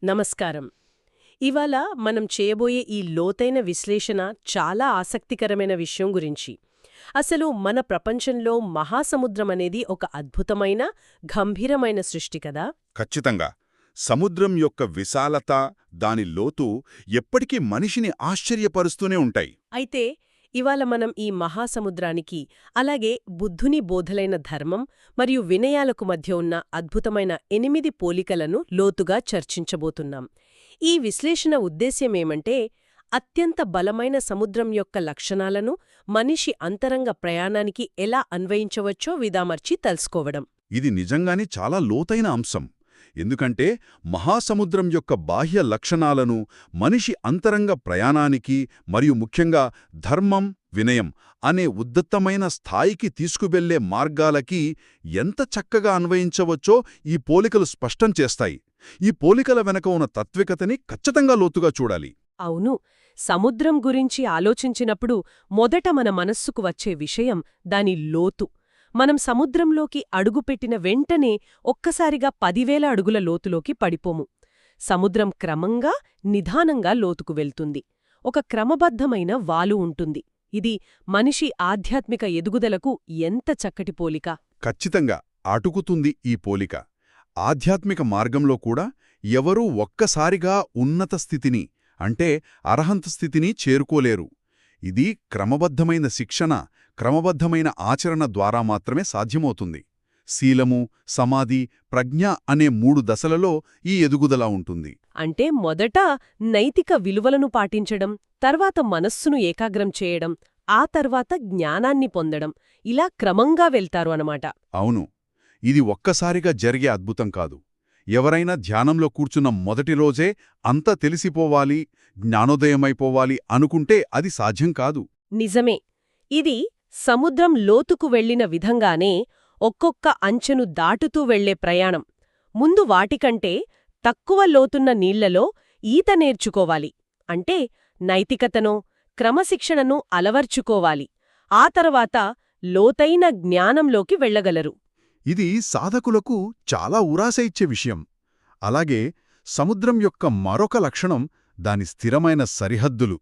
నమస్కారం. ఇవాళ మనం చేయబోయే ఈ లోతైన విశ్లేషణ చాలా ఆసక్తికరమైన విషయం గురించి. అసలు మన ప్రపంచంలో మహాసముద్రం అనేది ఒక అద్భుతమైన, గంభీరమైన సృష్టి కదా. ఖచ్చితంగా. సముద్రం యొక్క విశాలత, దాని లోతు ఎప్పటికీ మనిషిని ఆశ్చర్యపరుస్తూనే ఉంటాయి. అయితే ఇవాళ మనం ఈ మహాసముద్రానికి, అలాగే బుద్ధుని బోధలైన ధర్మం మరియు వినయాలకు మధ్య ఉన్న అద్భుతమైన 8 పోలికలను లోతుగా చర్చించబోతున్నాం. ఈ విశ్లేషణ ఉద్దేశ్యమేమంటే, అత్యంత బలమైన సముద్రం యొక్క లక్షణాలను మనిషి అంతరంగ ప్రయాణానికి ఎలా అన్వయించవచ్చో విదామర్చి తెలుసుకోవడం. ఇది నిజంగానే చాలా లోతైన అంశం. ఎందుకంటే మహాసముద్రం యొక్క బాహ్య లక్షణాలను మనిషి అంతరంగ ప్రయాణానికి మరియు ముఖ్యంగా ధర్మం, వినయం అనే ఉద్ధత్తమైన స్థాయికి తీసుకువెళ్లే మార్గాలకి ఎంత చక్కగా అన్వయించవచ్చో ఈ పోలికలు స్పష్టం చేస్తాయి. ఈ పోలికల వెనక ఉన్న తత్వికతని ఖచ్చితంగా లోతుగా చూడాలి. అవును, సముద్రం గురించి ఆలోచించినప్పుడు మొదట మన మనస్సుకు వచ్చే విషయం దాని లోతు. మనం సముద్రంలోకి అడుగుపెట్టిన వెంటనే ఒక్కసారిగా 10,000 అడుగుల లోతులోకి పడిపోము. సముద్రం క్రమంగా, నిదానంగా లోతుకు వెళ్తుంది. ఒక క్రమబద్ధమైన వాలు ఉంటుంది. ఇది మనిషి ఆధ్యాత్మిక ఎదుగుదలకు ఎంత చక్కటి పోలిక. ఖచ్చితంగా అటుకుతుంది ఈ పోలిక. ఆధ్యాత్మిక మార్గంలో కూడా ఎవరూ ఒక్కసారిగా ఉన్నత స్థితిని, అంటే అర్హంత స్థితిని చేరుకోలేరు. ఇది క్రమబద్ధమైన శిక్షణ, క్రమబద్ధమైన ఆచరణ ద్వారా మాత్రమే సాధ్యమవుతుంది. శీలము, సమాధి, ప్రజ్ఞ అనే 3 దశలలో ఈ ఎదుగుదల ఉంటుంది. అంటే మొదట నైతిక విలువలను పాటించడం, తర్వాత మనస్సును ఏకాగ్రం చేయడం, ఆ తర్వాత జ్ఞానాన్ని పొందడం, ఇలా క్రమంగా వెళ్తారు అనమాట. అవును, ఇది ఒక్కసారిగా జరిగే అద్భుతం కాదు. ఎవరైనా ధ్యానంలో కూర్చున్న మొదటి రోజే అంతా తెలిసిపోవాలి, జ్ఞానోదయమైపోవాలి అనుకుంటే అది సాధ్యం కాదు. నిజమే. ఇది సముద్రం లోతుకు వెళ్లిన విధంగానే ఒక్కొక్క అంచెను దాటుతూ వెళ్లే ప్రయాణం. ముందు వాటికంటే తక్కువ లోతున్న నీళ్లలో ఈత నేర్చుకోవాలి. అంటే నైతికతనో, క్రమశిక్షణను అలవర్చుకోవాలి. ఆ తర్వాత లోతైన జ్ఞానంలోకి వెళ్లగలరు. ఇది సాధకులకు చాలా ఉరాస ఇచ్చే విషయం. అలాగే సముద్రం యొక్క మరొక లక్షణం దాని స్థిరమైన సరిహద్దులు.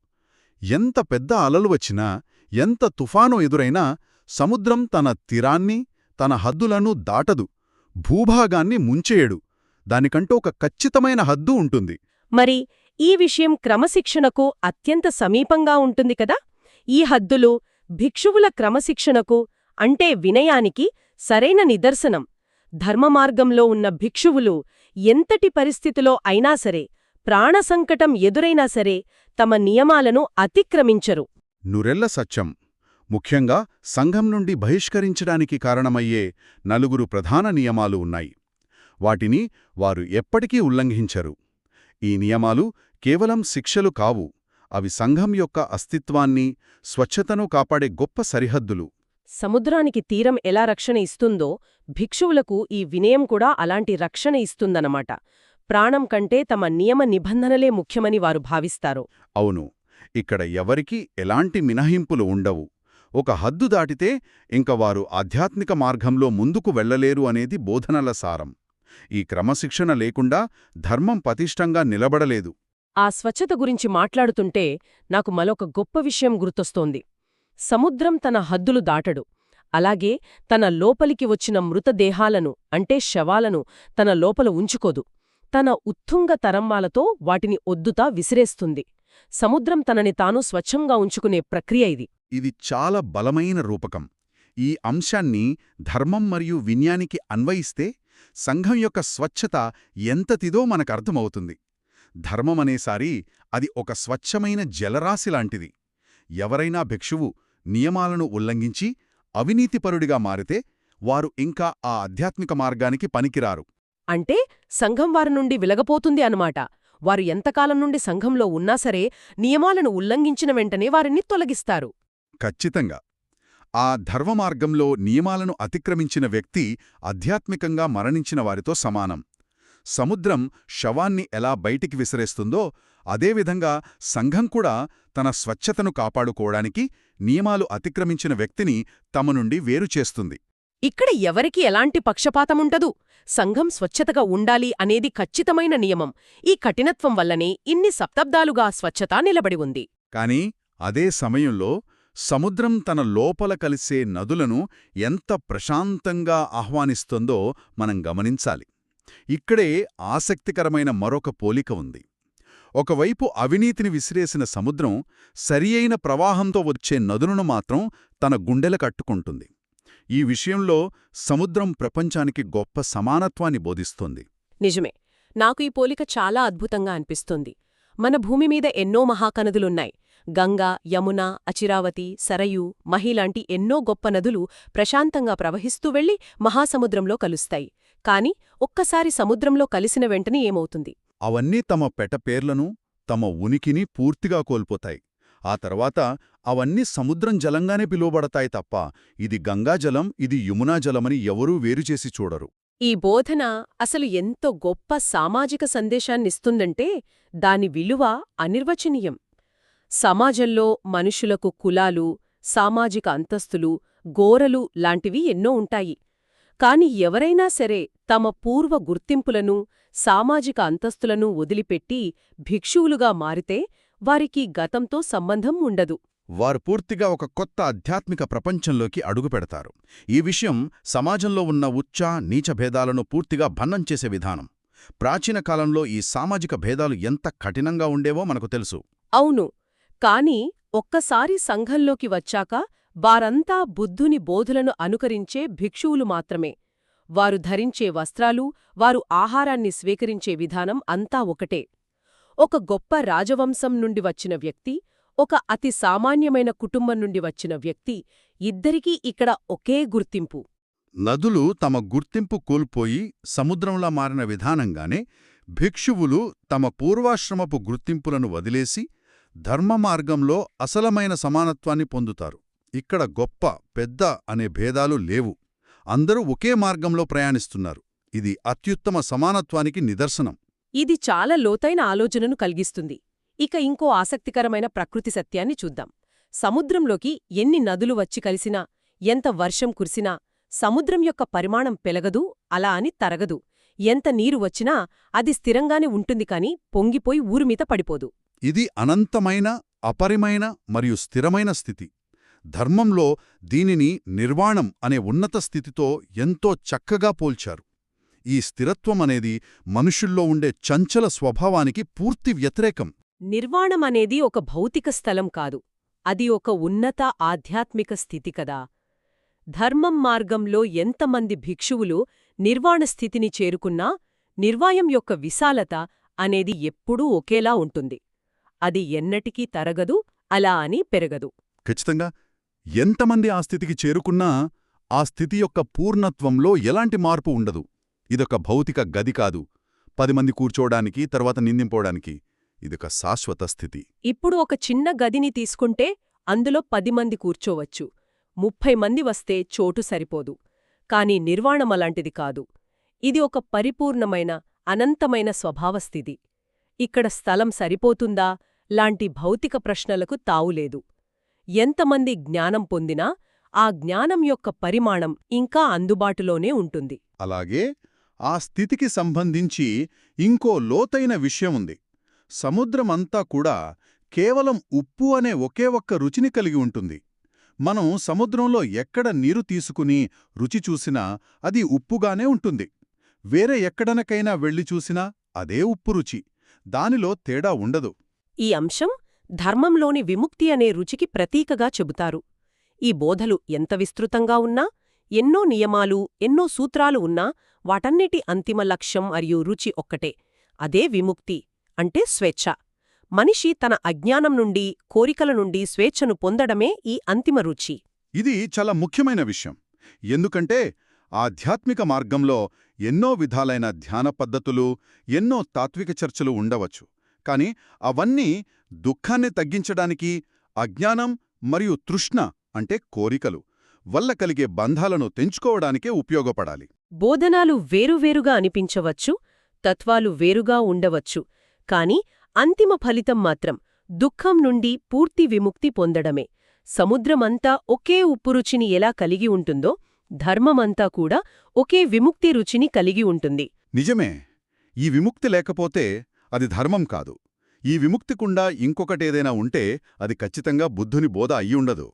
ఎంత పెద్ద అలలు వచ్చినా, ఎంత తుఫాను ఎదురైనా సముద్రం తన తీరాన్ని, తన హద్దులను దాటదు. భూభాగాన్ని ముంచేయడు. దానికంటూ ఒక ఖచ్చితమైన హద్దు ఉంటుంది. మరి ఈ విషయం క్రమశిక్షణకు అత్యంత సమీపంగా ఉంటుంది కదా. ఈ హద్దులు భిక్షువుల క్రమశిక్షణకు, అంటే వినయానికి సరైన నిదర్శనం. ధర్మమార్గంలో ఉన్న భిక్షువులు ఎంతటి పరిస్థితిలో అయినా సరే, ప్రాణసంకటం ఎదురైనా సరే, తమ నియమాలను అతిక్రమించరు. నురెల్ల సత్యం. ముఖ్యంగా సంఘం నుండి బహిష్కరించడానికి కారణమయ్యే 4 ప్రధాన నియమాలు ఉన్నాయి. వాటిని వారు ఎప్పటికీ ఉల్లంఘించరు. ఈ నియమాలు కేవలం శిక్షలు కావు, అవి సంఘం యొక్క అస్తిత్వాన్ని, స్వచ్ఛతను కాపాడే గొప్ప సరిహద్దులు. సముద్రానికి తీరం ఎలా రక్షణ ఇస్తుందో, భిక్షువులకు ఈ వినయం కూడా అలాంటి రక్షణ ఇస్తుందన్నమాట. ప్రాణం కంటే తమ నియమ నిబంధనలే ముఖ్యమని వారు భావిస్తారు. అవును, ఇక్కడ ఎవరికీ ఎలాంటి మినహింపులు ఉండవు. ఒక హద్దు దాటితే ఇంక వారు ఆధ్యాత్మిక మార్గంలో ముందుకు వెళ్లలేరు అనేది బోధనల సారం. ఈ క్రమశిక్షణ లేకుండా ధర్మం పటిష్టంగా నిలబడలేదు. ఆ స్వచ్ఛత గురించి మాట్లాడుతుంటే నాకు మరొక గొప్ప విషయం గుర్తొస్తోంది. సముద్రం తన హద్దులు దాటడు. అలాగే తన లోపలికి వచ్చిన మృతదేహాలను, అంటే శవాలను తన లోపల ఉంచుకోదు. తన ఉత్తుంగ తరంబాలతో వాటిని ఒద్దుతా విసిరేస్తుంది. సముద్రం తనని తాను స్వచ్ఛంగా ఉంచుకునే ప్రక్రియ ఇది. ఇది చాలా బలమైన రూపకం. ఈ అంశాన్ని ధర్మం మరియు వినయానికి అన్వయిస్తే సంఘం యొక్క స్వచ్ఛత ఎంతటిదో మనకర్థమవుతుంది. ధర్మమనేసారి అది ఒక స్వచ్ఛమైన జలరాశిలాంటిది. ఎవరైనా భిక్షువు నియమాలను ఉల్లంఘించి అవినీతిపరుడిగా మారితే వారు ఇంకా ఆ ఆధ్యాత్మిక మార్గానికి పనికిరారు. అంటే సంఘం వారి నుండి విలగపోతుంది అన్నమాట. వారు ఎంతకాలం నుండి సంఘంలో ఉన్నా సరే, నియమాలను ఉల్లంఘించిన వెంటనే వారిని తొలగిస్తారు. ఖచ్చితంగా. ఆ ధర్మమార్గంలో నియమాలను అతిక్రమించిన వ్యక్తి ఆధ్యాత్మికంగా మరణించిన వారితో సమానం. సముద్రం శవాన్ని ఎలా బయటికి విసిరేస్తుందో, అదేవిధంగా సంఘం కూడా తన స్వచ్ఛతను కాపాడుకోవడానికి నియమాలు అతిక్రమించిన వ్యక్తిని తమ నుండి వేరుచేస్తుంది. ఇక్కడ ఎవరికి ఎలాంటి పక్షపాతముంటదు. సంఘం స్వచ్ఛతగా ఉండాలి అనేది ఖచ్చితమైన నియమం. ఈ కఠినత్వం వల్లనే ఇన్ని శతాబ్దాలుగా స్వచ్ఛత నిలబడి ఉంది. కాని అదే సమయంలో సముద్రం తన లోపల కలిసే నదులను ఎంత ప్రశాంతంగా ఆహ్వానిస్తుందో మనం గమనించాలి. ఇక్కడే ఆసక్తికరమైన మరొక పోలిక ఉంది. ఒకవైపు అవినీతిని విసిరేసిన సముద్రం సరియైన ప్రవాహంతో వచ్చే నదులను మాత్రం తన గుండెల కట్టుకుంటుంది. ఈ విషయంలో సముద్రం ప్రపంచానికి గొప్ప సమానత్వాన్ని బోధిస్తోంది. నిజమే. నాకు ఈ పోలిక చాలా అద్భుతంగా అనిపిస్తుంది. మన భూమిమీద ఎన్నో మహాకనదులున్నాయి. గంగా, యమున, అచిరావతి, సరయూ, మహిలాంటి ఎన్నో గొప్ప నదులు ప్రశాంతంగా ప్రవహిస్తూ వెళ్లి మహాసముద్రంలో కలుస్తాయి. కాని ఒక్కసారి సముద్రంలో కలిసిన వెంటనే ఏమవుతుంది? అవన్నీ తమ పెటపేర్లను, తమ ఉనికిని పూర్తిగా కోల్పోతాయి. ఆ తర్వాత అవన్నీ సముద్రం జలంగానే పిలువబడతాయి తప్ప ఇది గంగాజలం, ఇది యమునా జలమని ఎవరూ వేరుచేసి చూడరు. ఈ బోధన అసలు ఎంతో గొప్ప సామాజిక సందేశాన్నిస్తుందంటే దాని విలువ అనిర్వచనీయం. సమాజంలో మనుషులకు కులాలు, సామాజిక అంతస్తులు, గోరలు లాంటివి ఎన్నో ఉంటాయి. కాని ఎవరైనా సరే తమ పూర్వ గుర్తింపులను, సామాజిక అంతస్తులను వదిలిపెట్టి భిక్షువులుగా మారితే వారికి గతంతో సంబంధం ఉండదు. వారు పూర్తిగా ఒక కొత్త ఆధ్యాత్మిక ప్రపంచంలోకి అడుగుపెడతారు. ఈ విషయం సమాజంలో ఉన్న ఉచ్చ, నీచ భేదాలను పూర్తిగా భన్నం చేసే విధానం. ప్రాచీన కాలంలో ఈ సామాజిక భేదాలు ఎంత కఠినంగా ఉండేవో మనకు తెలుసు. అవును. కాని ఒక్కసారి సంఘంలోకి వచ్చాక వారంతా బుద్ధుని బోధులను అనుకరించే భిక్షువులు మాత్రమే. వారు ధరించే వస్త్రాలు, వారు ఆహారాన్ని స్వీకరించే విధానం అంతా ఒకటే. ఒక గొప్ప రాజవంశం నుండి వచ్చిన వ్యక్తి, ఒక అతి సామాన్యమైన కుటుంబం నుండి వచ్చిన వ్యక్తి, ఇద్దరికీ ఇక్కడ ఒకే గుర్తింపు. నదులు తమ గుర్తింపు కోల్పోయి సముద్రంలా మారిన విధానంగానే భిక్షువులు తమ పూర్వాశ్రమపు గుర్తింపులను వదిలేసి ధర్మమార్గంలో అసలమైన సమానత్వాన్ని పొందుతారు. ఇక్కడ గొప్ప, పెద్ద అనే భేదాలు లేవు. అందరూ ఒకే మార్గంలో ప్రయాణిస్తున్నారు. ఇది అత్యుత్తమ సమానత్వానికి నిదర్శనం. ఇది చాలా లోతైన ఆలోచనను కలిగిస్తుంది. ఇక ఇంకో ఆసక్తికరమైన ప్రకృతి సత్యాన్ని చూద్దాం. సముద్రంలోకి ఎన్ని నదులు వచ్చి కలిసినా, ఎంత వర్షం కురిసినా సముద్రం యొక్క పరిమాణం పెరగదు, అలా అని తరగదు. ఎంత నీరు వచ్చినా అది స్థిరంగానే ఉంటుంది కాని పొంగిపోయి ఊరిమీద పడిపోదు. ఇది అనంతమైన, అపరిమైన మరియు స్థిరమైన స్థితి. ధర్మంలో దీనిని నిర్వాణం అనే ఉన్నత స్థితితో ఎంతో చక్కగా పోల్చారు. ఈ స్థిరత్వం అనేది మనుషుల్లో ఉండే చంచల స్వభావానికి పూర్తి వ్యతిరేకం. నిర్వాణమనేది ఒక భౌతిక స్థలం కాదు, అది ఒక ఉన్నత ఆధ్యాత్మిక స్థితి కదా. ధర్మం మార్గంలో ఎంతమంది భిక్షువులు నిర్వాణ స్థితిని చేరుకున్నా నిర్వాయం యొక్క విశాలత అనేది ఎప్పుడూ ఒకేలా ఉంటుంది. అది ఎన్నటికీ తరగదు, అలా అని పెరగదు. ఖచ్చితంగా ఎంతమంది ఆ స్థితికి చేరుకున్నా ఆ స్థితి యొక్క పూర్ణత్వంలో ఎలాంటి మార్పు ఉండదు. ఇదొక భౌతిక గది కాదు, 10 మంది కూర్చోడానికి తర్వాత నిందింపోవడానికి. ఇదొక శాశ్వత స్థితి. ఇప్పుడు ఒక చిన్న గదిని తీసుకుంటే అందులో 10 మంది కూర్చోవచ్చు, 30 మంది వస్తే చోటు సరిపోదు. కాని నిర్వాణమలాంటిది కాదు. ఇది ఒక పరిపూర్ణమైన, అనంతమైన స్వభావస్థితి. ఇక్కడ స్థలం సరిపోతుందా లాంటి భౌతిక ప్రశ్నలకు తావులేదు. ఎంతమంది జ్ఞానం పొందినా ఆ జ్ఞానం యొక్క పరిమాణం ఇంకా అందుబాటులోనే ఉంటుంది. అలాగే ఆ స్థితికి సంబంధించి ఇంకో లోతైన విషయముంది. సముద్రమంతా కూడా కేవలం ఉప్పు అనే ఒకే ఒక్క రుచిని కలిగి ఉంటుంది. మనం సముద్రంలో ఎక్కడ నీరు తీసుకుని రుచి చూసినా అది ఉప్పుగానే ఉంటుంది. వేరే ఎక్కడనకైనా వెళ్ళి చూసినా అదే ఉప్పు రుచి. దానిలో తేడా ఉండదు. ఈ అంశం ధర్మంలోని విముక్తి అనే రుచికి ప్రతీకగా చెబుతారు. ఈ బోధలు ఎంత విస్తృతంగా ఉన్నా, ఎన్నో నియమాలు, ఎన్నో సూత్రాలు ఉన్నా వాటన్నిటి అంతిమ లక్ష్యం మరియు రుచి ఒక్కటే. అదే విముక్తి అంటే స్వేచ్ఛ. మనిషి తన అజ్ఞానం నుండి, కోరికల నుండి స్వేచ్ఛను పొందడమే ఈ అంతిమ రుచి. ఇది చాలా ముఖ్యమైన విషయం. ఎందుకంటే ఆధ్యాత్మిక మార్గంలో ఎన్నో విధాలైన ధ్యాన పద్ధతులు, ఎన్నో తాత్విక చర్చలు ఉండవచ్చు. కాని అవన్నీ దుఃఖాన్ని తగ్గించడానికి, అజ్ఞానం మరియు తృష్ణ అంటే కోరికలు వల్ల కలిగే బంధాలను తెంచుకోవడానికే ఉపయోగపడాలి. బోధనాలు వేరువేరుగా అనిపించవచ్చు, తత్వాలు వేరుగా ఉండవచ్చు, కాని అంతిమ ఫలితం మాత్రం దుఃఖం నుండి పూర్తి విముక్తి పొందడమే. సముద్రమంతా ఒకే ఉప్పురుచిని ఎలా కలిగి ఉంటుందో ధర్మమంతా కూడా ఒకే విముక్తి రుచిని కలిగి ఉంటుంది. నిజమే. ఈ విముక్తి లేకపోతే అది ధర్మం కాదు. ఈ విముక్తికుండా ఇంకొకటేదైనా ఉంటే అది ఖచ్చితంగా బుద్ధుని బోధ అయ్యుండదు.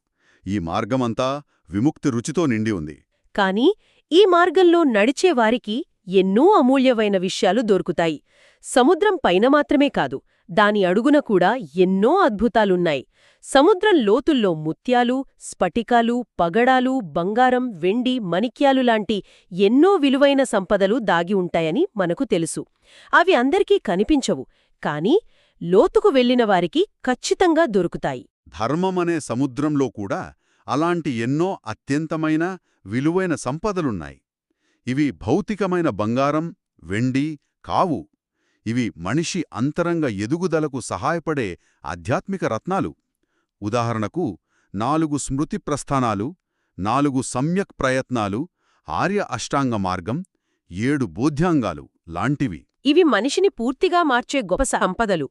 ఈ మార్గమంతా విముక్తి రుచితో నిండి ఉంది. కాని ఈ మార్గంలో నడిచేవారికి ఎన్నో అమూల్యమైన విషయాలు దొరుకుతాయి. సముద్రం పైన మాత్రమే కాదు, దాని అడుగున కూడా ఎన్నో అద్భుతాలున్నాయి. సముద్రం లోతుల్లో ముత్యాలు, స్ఫటికాలు, పగడాలు, బంగారం, వెండి, మణిక్యాలు లాంటి ఎన్నో విలువైన సంపదలు దాగి ఉంటాయని మనకు తెలుసు. అవి అందరికీ కనిపించవు, కాని లోతుకు వెళ్లిన వారికి ఖచ్చితంగా దొరుకుతాయి. ధర్మమనే సముద్రంలో కూడా అలాంటి ఎన్నో అత్యంతమైన విలువైన సంపదలున్నాయి. ఇవి భౌతికమైన బంగారం, వెండి కావు. ఇవి మనిషి అంతరంగ ఎదుగుదలకు సహాయపడే ఆధ్యాత్మిక రత్నాలు. ఉదాహరణకు 4 స్మృతి ప్రస్థానాలు, 4 సమ్యక్ ప్రయత్నాలు, ఆర్య అష్టాంగ మార్గం, 7 బోధ్యాంగాలు లాంటివి. ఇవి మనిషిని పూర్తిగా మార్చే గొప్ప సంపదలు.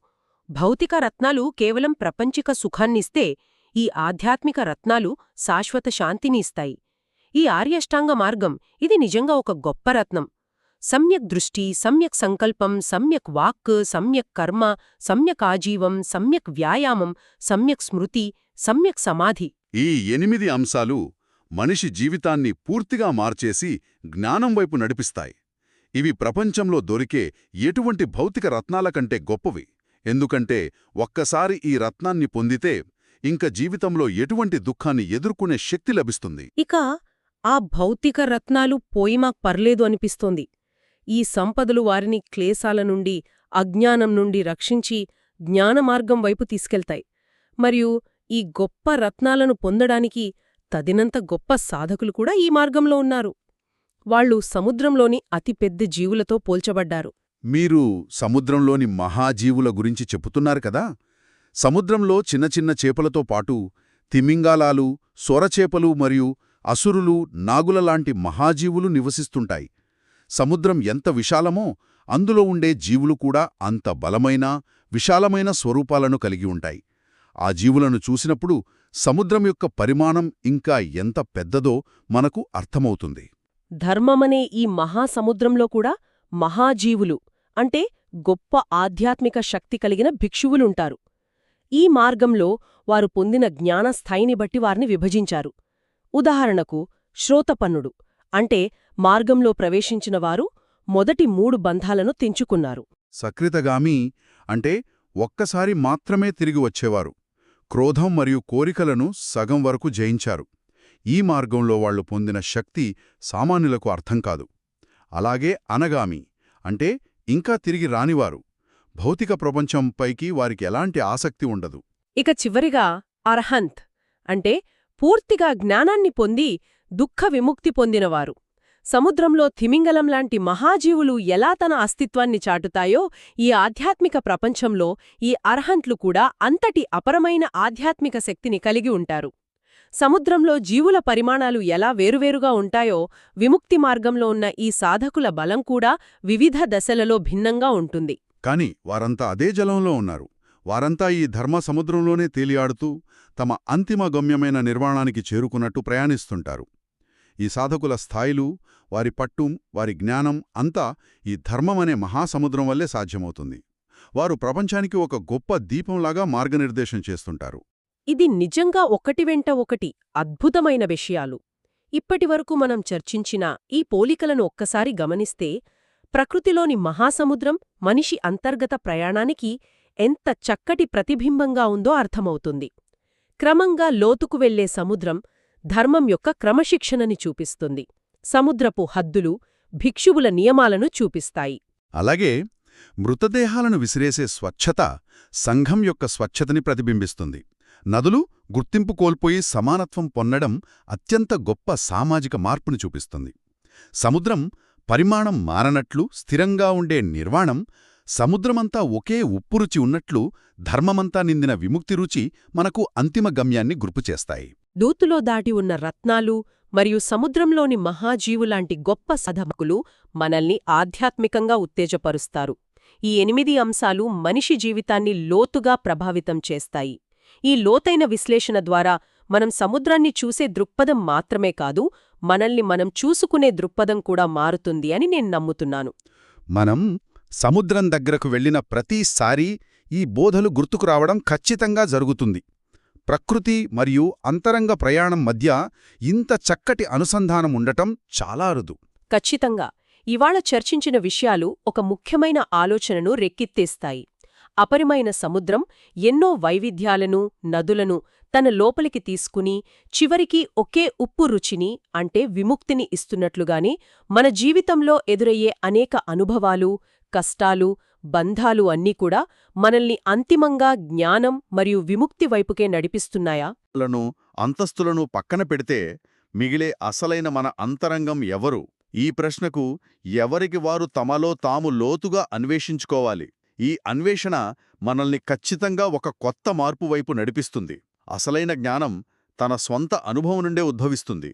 భౌతిక రత్నాలు కేవలం ప్రపంచిక సుఖాన్నిస్తే, ఈ ఆధ్యాత్మిక రత్నాలు శాశ్వత శాంతిని ఇస్తాయి. ఈ ఆర్యాష్టాంగ మార్గం ఇది నిజంగా ఒక గొప్ప రత్నం. సమ్యక్ దృష్టి, సమ్యక్ సంకల్పం, సమ్యక్ వాక్, సమ్యక్ కర్మ, సమ్యక్ ఆజీవం, సమ్యక్ వ్యాయామం, సమ్యక్ స్మృతి, సమ్యక్ సమాధి. ఈ 8 అంశాలు మనిషి జీవితాన్ని పూర్తిగా మార్చేసి జ్ఞానం వైపు నడిపిస్తాయి. ఇవి ప్రపంచంలో దొరికే ఎటువంటి భౌతిక రత్నాల కంటే గొప్పవి. ఎందుకంటే ఒక్కసారి ఈ రత్నాన్ని పొందితే ఇంక జీవితంలో ఎటువంటి దుఃఖాన్ని ఎదుర్కొనే శక్తి లభిస్తుంది. ఇక ఆ భౌతిక రత్నాలు పోయి మాకు పర్లేదు అనిపిస్తోంది. ఈ సంపదలు వారిని క్లేశాల నుండి, అజ్ఞానం నుండి రక్షించి జ్ఞానమార్గం వైపు తీసుకెళ్తాయి. మరియు ఈ గొప్ప రత్నాలను పొందడానికి తదినంత గొప్ప సాధకులు కూడా ఈ మార్గంలో ఉన్నారు. వాళ్ళు సముద్రంలోని అతిపెద్ద జీవులతో పోల్చబడ్డారు. మీరు సముద్రంలోని మహాజీవుల గురించి చెప్పుతున్నారు కదా. సముద్రంలో చిన్న చిన్న చేపలతో పాటు తిమింగాలాలు, సొరచేపలు మరియు అసురులు, నాగులలాంటి మహాజీవులు నివసిస్తుంటాయి. సముద్రం ఎంత విశాలమో అందులో ఉండే జీవులు కూడా అంత బలమైన, విశాలమైన స్వరూపాలను కలిగి ఉంటాయి. ఆ జీవులను చూసినప్పుడు సముద్రం యొక్క పరిమాణం ఇంకా ఎంత పెద్దదో మనకు అర్థమవుతుంది. ధర్మమనే ఈ మహాసముద్రంలో కూడా మహాజీవులు అంటే గొప్ప ఆధ్యాత్మిక శక్తి కలిగిన భిక్షువులుంటారు. ఈ మార్గంలో వారు పొందిన జ్ఞానస్థాయిని బట్టి వారిని విభజించారు. ఉదాహరణకు శ్రోతపన్నుడు అంటే మార్గంలో ప్రవేశించినవారు మొదటి 3 బంధాలను తెంచుకున్నారు. సక్రితగామి అంటే ఒక్కసారి మాత్రమే తిరిగి వచ్చేవారు. క్రోధం మరియు కోరికలను సగం వరకు జయించారు. ఈ మార్గంలో వాళ్లు పొందిన శక్తి సామాన్యులకు అర్థం కాదు. అలాగే అనగామి అంటే ఇంకా తిరిగి రానివారు. భౌతిక ప్రపంచంపైకి వారికి ఎలాంటి ఆసక్తి ఉండదు. ఇక చివరిగా అర్హంత్ అంటే పూర్తిగా జ్ఞానాన్ని పొంది దుఃఖ విముక్తి పొందినవారు. సముద్రంలో తిమింగలం లాంటి మహాజీవులు ఎలా తన అస్తిత్వాన్ని చాటుతాయో ఈ ఆధ్యాత్మిక ప్రపంచంలో ఈ అర్హంత్లు కూడా అంతటి అపరమైన ఆధ్యాత్మిక శక్తిని కలిగి ఉంటారు. సముద్రంలో జీవుల పరిమాణాలు ఎలా వేరువేరుగా ఉంటాయో విముక్తి మార్గంలో ఉన్న ఈ సాధకుల బలం కూడా వివిధ దశలలో భిన్నంగా ఉంటుంది. కాని వారంతా అదే జలంలో ఉన్నారు. వారంతా ఈ ధర్మ సముద్రంలోనే తేలియాడుతూ తమ అంతిమ గమ్యమైన నిర్వాణానికి చేరుకున్నట్టు ప్రయాణిస్తుంటారు. ఈ సాధకుల స్థాయిలు, వారి పట్టు, వారి జ్ఞానం అంతా ఈ ధర్మమనే మహాసముద్రం వల్లే సాధ్యమవుతుంది. వారు ప్రపంచానికి ఒక గొప్ప దీపంలాగా మార్గనిర్దేశం చేస్తుంటారు. ఇది నిజంగా ఒకటి వెంట ఒకటి అద్భుతమైన విషయాలు. ఇప్పటివరకు మనం చర్చించిన ఈ పోలికలను ఒక్కసారి గమనిస్తే ప్రకృతిలోని మహాసముద్రం మనిషి అంతర్గత ప్రయాణానికి ఎంత చక్కటి ప్రతిబింబంగా ఉందో అర్థమవుతుంది. క్రమంగా లోతుకు వెళ్లే సముద్రం ధర్మం యొక్క క్రమశిక్షణని చూపిస్తుంది. సముద్రపు హద్దులు భిక్షువుల నియమాలను చూపిస్తాయి. అలాగే మృతదేహాలను విసిరేసే స్వచ్ఛత సంఘం యొక్క స్వచ్ఛతని ప్రతిబింబిస్తుంది. నదులు గుర్తింపు కోల్పోయి సమానత్వం పొందడం అత్యంత గొప్ప సామాజిక మార్పుని చూపిస్తుంది. సముద్రం పరిమాణం మారనట్లు స్థిరంగా ఉండే నిర్వాణం, సముద్రమంతా ఒకే ఉప్పురుచి ఉన్నట్లు ధర్మమంతా నిందిన విముక్తి రుచి మనకు అంతిమ గమ్యాన్ని గుర్తుచేస్తాయి. దూతులో దాటి ఉన్న రత్నాలు మరియు సముద్రంలోని మహాజీవులాంటి గొప్ప సాధకులు మనల్ని ఆధ్యాత్మికంగా ఉత్తేజపరుస్తారు. ఈ 8 అంశాలు మనిషి జీవితాన్ని లోతుగా ప్రభావితం చేస్తాయి. ఈ లోతైన విశ్లేషణ ద్వారా మనం సముద్రాన్ని చూసే దృక్పథం మాత్రమే కాదు, మనల్ని మనం చూసుకునే దృక్పథం కూడా మారుతుంది అని నేను నమ్ముతున్నాను. మనం సముద్రం దగ్గరకు వెళ్ళిన ప్రతిసారీ ఈ బోధలు గుర్తుకు రావడం ఖచ్చితంగా జరుగుతుంది. ప్రకృతి మరియు అంతరంగ ప్రయాణం మధ్య ఇంత చక్కటి అనుసంధానం ఉండటం చాలా అరుదు. ఖచ్చితంగా ఇవాళ చర్చించిన విషయాలు ఒక ముఖ్యమైన ఆలోచనను రెక్కిత్తేస్తాయి. అపరిమైన సముద్రం ఎన్నో వైవిధ్యాలను, నదులను తన లోపలికి తీసుకుని చివరికి ఒకే ఉప్పు రుచిని అంటే విముక్తిని ఇస్తున్నట్లుగానే మన జీవితంలో ఎదురయ్యే అనేక అనుభవాలు, కష్టాలు, బంధాలు అన్నీ కూడా మనల్ని అంతిమంగా జ్ఞానం మరియు విముక్తి వైపుకే నడిపిస్తున్నాయా? అంతస్తులను పక్కన పెడితే మిగిలే అసలైన మన అంతరంగం ఎవరు? ఈ ప్రశ్నకు ఎవరికి వారు తమలో తాము లోతుగా అన్వేషించుకోవాలి. ఈ అన్వేషణ మనల్ని ఖచ్చితంగా ఒక కొత్త మార్పు వైపు నడిపిస్తుంది. అసలైన జ్ఞానం తన స్వంత అనుభవం నుండే ఉద్భవిస్తుంది.